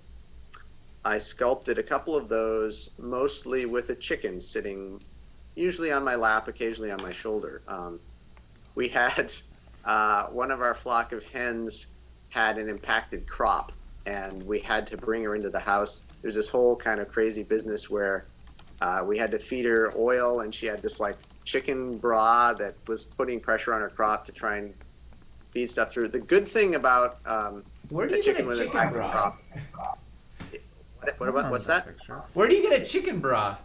I sculpted a couple of those, mostly with a chicken sitting, usually on my lap, occasionally on my shoulder. We had one of our flock of hens had an impacted crop, and we had to bring her into the house. There's this whole kind of crazy business where we had to feed her oil, and she had this like chicken bra that was putting pressure on her crop to try and feed stuff through. The good thing about Where do the you get chicken a with chicken impacted bra? crop. What's that? Where do you get a chicken bra?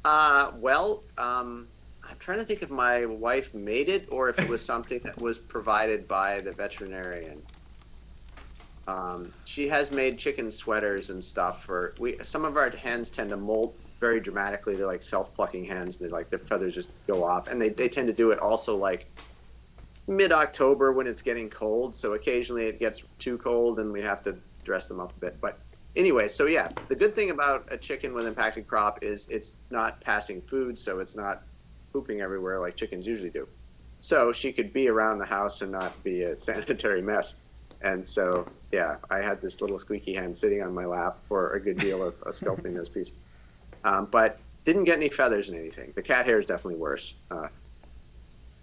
Well, I'm trying to think if my wife made it or if it was something that was provided by the veterinarian. She has made chicken sweaters and stuff for some of our hens tend to molt very dramatically. They're like self-plucking hens. They like their feathers just go off, and they tend to do it also like mid-October when it's getting cold. So occasionally it gets too cold and we have to dress them up a bit. But anyway, so yeah, the good thing about a chicken with impacted crop is it's not passing food, so it's not pooping everywhere like chickens usually do. So she could be around the house and not be a sanitary mess. And so, yeah, I had this little squeaky hen sitting on my lap for a good deal of sculpting those pieces. But didn't get any feathers and anything. The cat hair is definitely worse.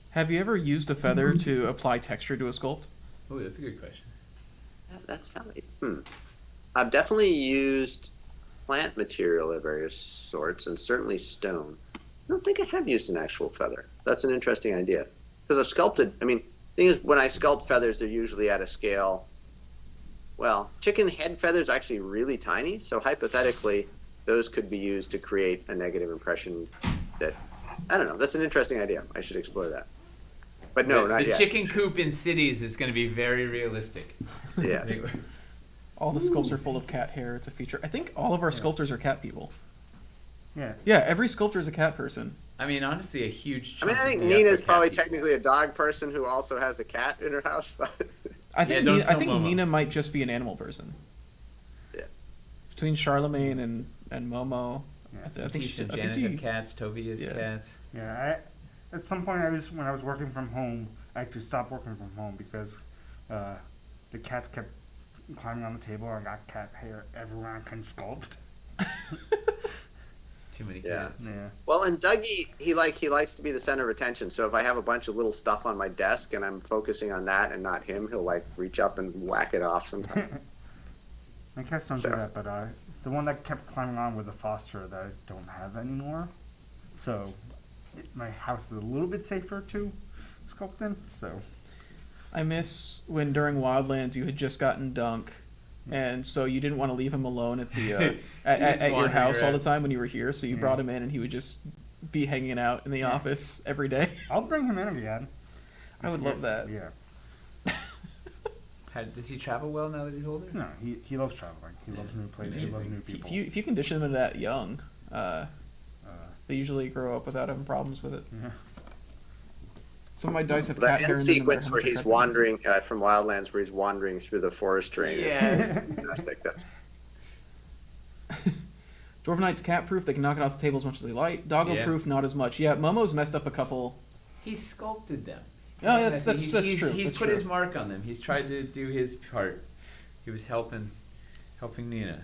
Have you ever used a feather to apply texture to a sculpt? Oh, that's a good question. That's how I've definitely used plant material of various sorts, and certainly stone. I don't think I have used an actual feather. That's an interesting idea. Because I've sculpted, the thing is, when I sculpt feathers, they're usually at a scale. Well, chicken head feathers are actually really tiny, so hypothetically, those could be used to create a negative impression that, I don't know, that's an interesting idea. I should explore that. But no, not the yet. chicken coop in cities is going to be very realistic. Yeah. All the sculpts are full of cat hair. It's a feature. I think all of our sculptors are cat people. Yeah. Yeah, every sculptor is a cat person. Honestly, a huge I chunk think of Nina's cat probably people. technically a dog person who also has a cat in her house. But I think don't tell Momo. Nina might just be an animal person. Yeah. Between Charlemagne and Momo, Yeah. I think Tisha and she. Janet have cats. Toby has cats. Yeah, at some point when I was working from home, I had to stop working from home because the cats kept climbing on the table and got cat hair everywhere I couldn't sculpt. Too many Yeah. cats. Yeah. Well, and Dougie, he likes to be the center of attention. So if I have a bunch of little stuff on my desk and I'm focusing on that and not him, he'll like reach up and whack it off sometimes. My cats don't do that, but the one that kept climbing on was a foster that I don't have anymore. So my house is a little bit safer to sculpt in. So I miss when during Wildlands you had just gotten Dunk, and so you didn't want to leave him alone at the at your house all the time when you were here. So you brought him in, and he would just be hanging out in the office every day. I'll bring him in again. I would love that. Yeah. Does he travel well now that he's older? No, he loves traveling. He loves new places. He loves new people. If you condition them that young, they usually grow up without having problems with it. Yeah. Some of my dice have That cat hair end in them. and sequence they're where he's 100% wandering from Wildlands, where he's wandering through the forest terrain is fantastic. That's Dwarven Knight's cat proof. They can knock it off the table as much as they like. Doggo proof, not as much. Yeah, Momo's messed up a couple. He sculpted them. Oh, that's true. He's That's put true. his mark on them. He's tried to do his part. He was helping Nina.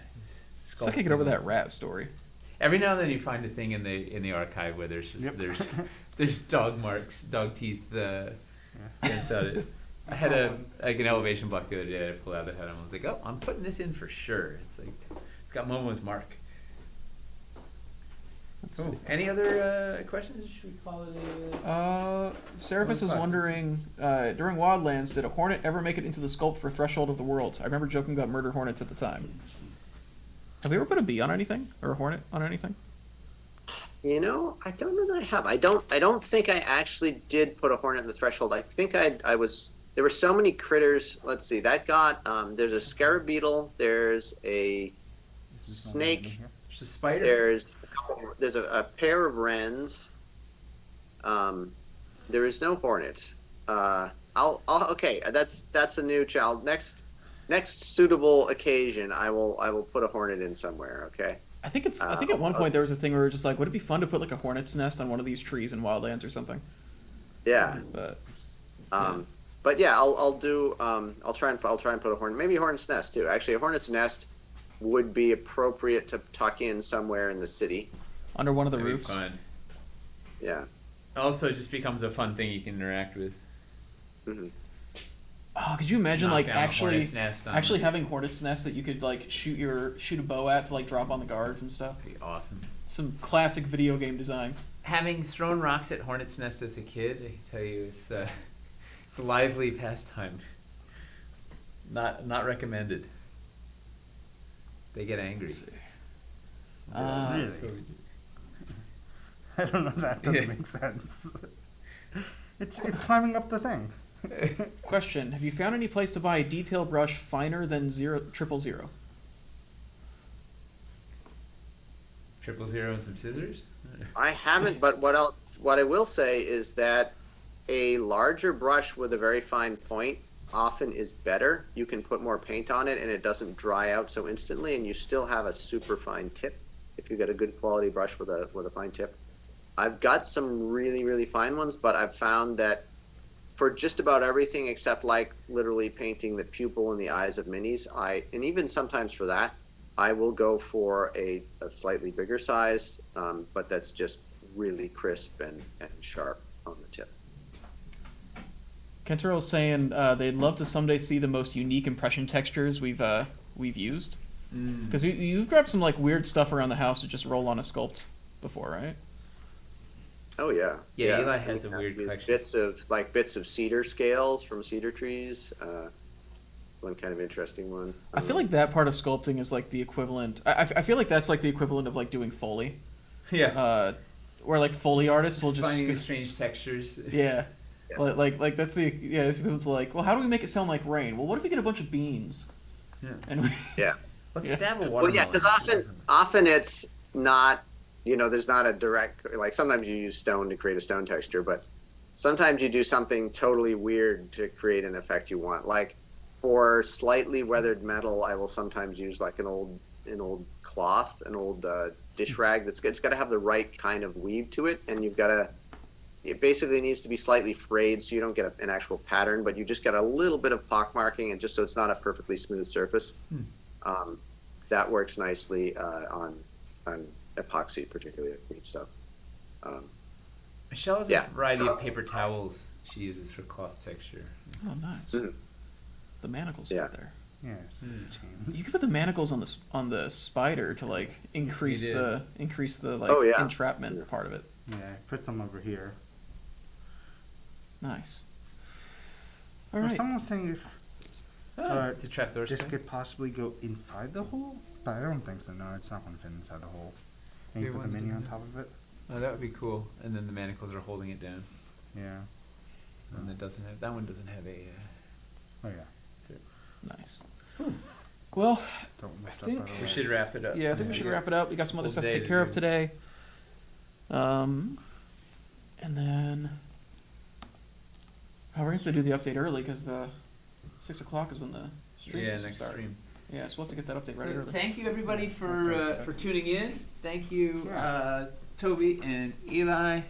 Still can't get over that rat story. Every now and then you find a thing in the archive where there's just there's dog marks, dog teeth. I had an elevation block the other day. I pulled out the head. I was like, oh, I'm putting this in for sure. It's like it's got Momo's mark. Cool. Any other questions? Should we call it a... Seraphis is wondering, during Wildlands, did a hornet ever make it into the sculpt for Threshold of the Worlds? I remember joking about murder hornets at the time. Have you ever put a bee on anything or a hornet on anything? You know, I don't know that I have. I don't think I actually did put a hornet in the threshold. I think I was. There were so many critters. Let's see. That got. There's a scarab beetle. There's a snake. There's a spider. There's a pair of wrens. There is no hornet. Okay. That's a new child. Next suitable occasion, I will put a hornet in somewhere. Okay. I think at one point there was a thing where we were just like, would it be fun to put like a hornet's nest on one of these trees in Wildlands or something? Yeah. But yeah, I'll try and put a hornet, maybe a hornet's nest too. Actually, a hornet's nest would be appropriate to tuck in somewhere in the city. Under one of the That'd be roofs. fun. Yeah. Also, it just becomes a fun thing you can interact with. Mm-hmm. Oh, could you imagine like actually nest having hornet's nest that you could like shoot a bow at to like drop on the guards and stuff? That'd be awesome. Some classic video game design. Having thrown rocks at hornet's nest as a kid, I can tell you it's a lively pastime. Not recommended. They get angry. Really? I don't know. That doesn't make sense. It's climbing up the thing. Question: have you found any place to buy a detail brush finer than 000? 000 and some scissors? I haven't, but what I will say is that a larger brush with a very fine point often is better. You can put more paint on it and it doesn't dry out so instantly, and you still have a super fine tip if you get a good quality brush with a fine tip. I've got some really, really fine ones, but I've found that for just about everything except like literally painting the pupil in the eyes of minis, and even sometimes for that, I will go for a slightly bigger size, but that's just really crisp and sharp on the tip. Kentero's saying they'd love to someday see the most unique impression textures we've used. Because you've grabbed some like weird stuff around the house to just roll on a sculpt before, right? Oh yeah. Yeah, Eli has a weird collection. Bits of cedar scales from cedar trees. One kind of interesting one. I feel like that part of sculpting is like the equivalent. I feel like that's like the equivalent of like doing Foley. Yeah. Where like Foley artists will just finding strange textures. Yeah. Like that's the it's like, well, how do we make it sound like rain? Well, what if we get a bunch of beans? Yeah. And Let's stab a watermelon. Well, yeah, because often it's not. There's not a direct, like sometimes you use stone to create a stone texture, but sometimes you do something totally weird to create an effect you want. Like for slightly weathered metal, I will sometimes use like an old cloth, an old dish rag it's got to have the right kind of weave to it, and it basically needs to be slightly frayed so you don't get an actual pattern, but you just get a little bit of pockmarking, and just so it's not a perfectly smooth surface. That works nicely on epoxy, particularly green stuff. Michelle has a variety of paper towels she uses for cloth texture. Oh, nice. The manacles right there. Yeah. Chains. You can put the manacles on the spider to like increase the entrapment part of it. Yeah, put some over here. Nice. All right. Someone was saying if it's a trapdoor. This could possibly go inside the hole, but I don't think so. No, it's not going to fit inside the hole. And you put the mini on top of it. Oh, that would be cool. And then the manacles are holding it down. Yeah. And that one doesn't have a. Oh yeah. Nice. Well, I think we should wrap it up. Yeah, I think we should wrap it up. We got some other stuff to take care of today. And then we're going to do the update early because the 6 o'clock is when the stream's next start. stream. Yeah, so we'll have to get that update right early. Thank you everybody for tuning in. Thank you Toby and Eli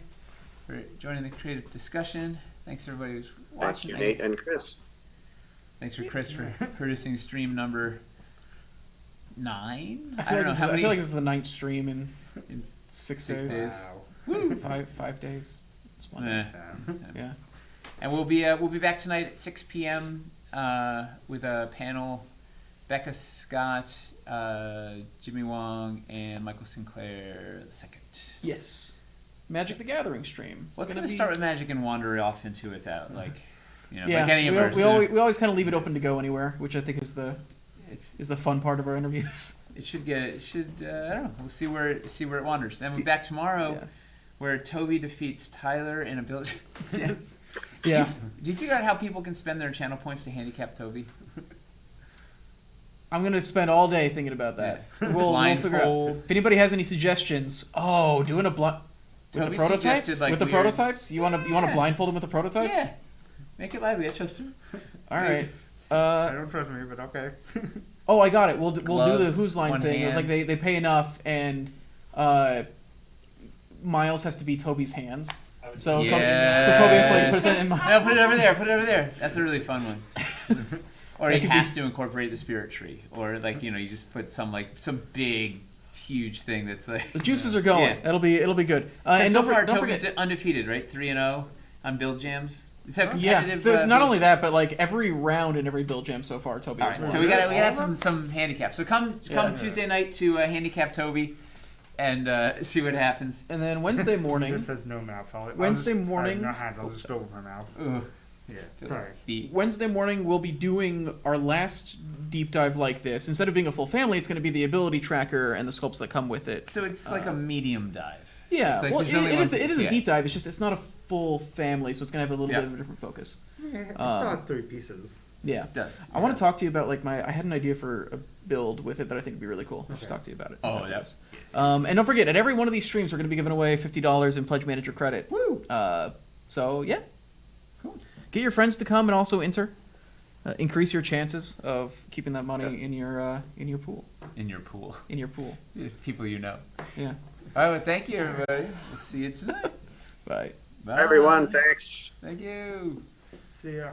for joining the creative discussion. Thanks everybody who's watching. Thank you, Nate and Chris. Thanks for Chris for producing stream number 9. I feel like this is the 9th stream in 6 days. Wow. Woo! 5 days. It's one day. Yeah. And we'll be back tonight at 6 p.m. With a panel. Becca Scott, Jimmy Wong, and Michael Sinclair II. Yes. Magic the Gathering stream. Let's start with Magic and wander off into it that, like, like any of ours. We always kind of leave it open to go anywhere, which I think is the is the fun part of our interviews. It should I don't know. We'll see where it wanders. Then we'll be back tomorrow, Yeah. where Toby defeats Tyler in a build. Yeah. Yeah. Did you figure out how people can spend their channel points to handicap Toby? I'm gonna spend all day thinking about that. We'll figure it out. Blindfold. If anybody has any suggestions, doing a with the Toby prototypes. suggested, like, With the weird- prototypes, you want to blindfold them with the prototypes? Yeah. Make it lively, Chester. All right. I don't trust me, but okay. Oh, I got it. We'll do the Gloves, Who's Line one thing. It's hand. like they pay enough, and Miles has to be Toby's hands. So Yeah. so Toby has to like put it in my. No, put it over there. Put it over there. That's a really fun one. Or That he could has to incorporate the spirit tree, or like you just put some big, huge thing that's like. The juices are going. Yeah. It'll be good. And And so don't, far, don't Toby's forget. undefeated, right? 3-0 on build jams. It's a Yeah, competitive. not build only jam. that, but like every round in every build jam so far, Toby All has right, won. so we got some handicaps. So come Yeah. Tuesday night to handicap Toby, and see what happens. And then Wednesday morning. This says no mouth. Wednesday morning- No hands. I'll just go with my mouth. Ugh. Yeah. Sorry. Wednesday morning, we'll be doing our last deep dive like this. Instead of being a full family, it's going to be the ability tracker and the sculpts that come with it. So it's like a medium dive. Yeah, It's like well, there's only one- it is a yeah. deep dive. It's not a full family, so it's going to have a little Yeah. bit of a different focus. It still has 3 pieces. Yeah, It does. I want to talk to you about like I had an idea for a build with it that I think would be really cool. I should talk to you about it. Oh, after yeah. this. And don't forget, at every one of these streams, we're going to be giving away $50 in Pledge Manager credit. Woo! So yeah, cool. Get your friends to come and also enter. Increase your chances of keeping that money in your pool. In your pool. In your pool. People you know. Yeah. All right. Well, thank you, everybody. We'll see you tonight. Bye. Bye. Everyone, thanks. Thank you. See ya.